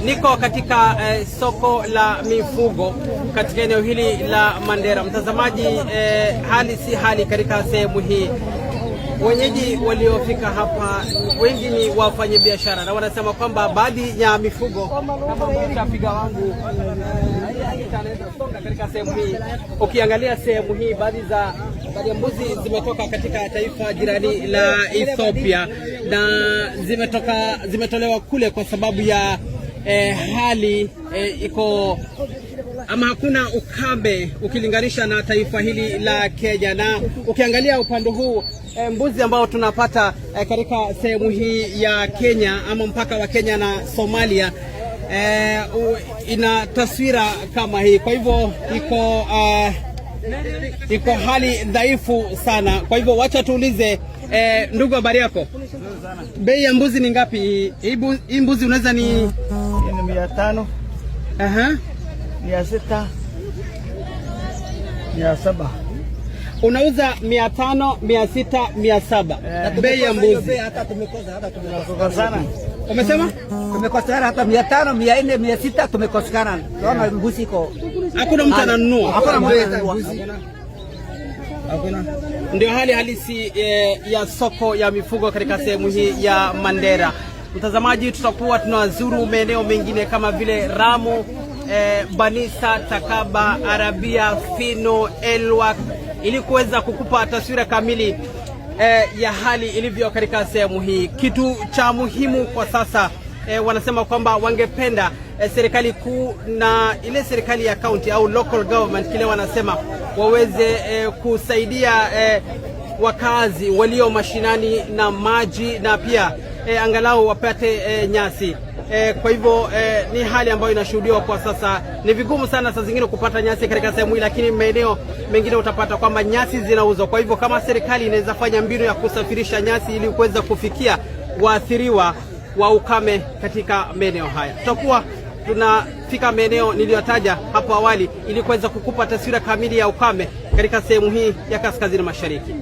Niko katika soko la mifugo katika eneo hili la Mandera. Mtazamaji, hali si hali katika sehemu hii. Wenyeji waliofika hapa wengi ni wafanyabiashara na wanasema kwamba baadhi ya mifugo kama mtafiga wangu katika sehemu hii. Ukiangalia sehemu hii, baadhi ya mbuzi zimetoka katika taifa jirani la Ethiopia na zimetolewa kule kwa sababu ya hali iko ama hakuna ukame ukilinganisha na taifa hili la Kenya. Na ukiangalia upande huu, mbuzi ambao tunapata katika sehemu hii ya Kenya ama mpaka wa Kenya na Somalia ina taswira kama hii. Kwa hivyo iko hali dhaifu sana. Kwa hivyo wacha tuulize, ndugu, habari yako? Bei ya mbuzi ni ngapi? Hii mbuzi unaweza ni 500. 600. 700. Unauza 500, 600, 700. Bei ya mbuzi. Hata tumekosa sana. Umesema? Tumekosa hata 500, 400, 600 tumekosekana. Naona mbuzi iko. Hakuna mtu ananunua. Hakuna mbuzi. Hakuna. Ndio hali halisi ya soko ya mifugo katika sehemu hii ya Mandera. Mtazamaji, tutakuwa tunazuru maeneo mengine kama vile Ramu, Banisa, Takaba, Arabia, Fino, Elwak ili kuweza kukupa taswira kamili ya hali ilivyo katika sehemu hii. Kitu cha muhimu kwa sasa, wanasema kwamba wangependa serikali kuu na ile serikali ya county au local government, kile wanasema waweze kusaidia wakazi walio mashinani na maji na pia angalau wapate nyasi. Kwa hivyo ni hali ambayo inashuhudiwa kwa sasa. Ni vigumu sana saa zingine kupata nyasi katika sehemu hii, lakini maeneo mengine utapata kwamba nyasi zinauzwa. Kwa hivyo kama serikali inaweza fanya mbinu ya kusafirisha nyasi ili kuweza kufikia waathiriwa wa ukame katika maeneo haya. Tutakuwa tunafika maeneo niliyotaja hapo awali ili kuweza kukupa taswira kamili ya ukame katika sehemu hii ya kaskazini mashariki.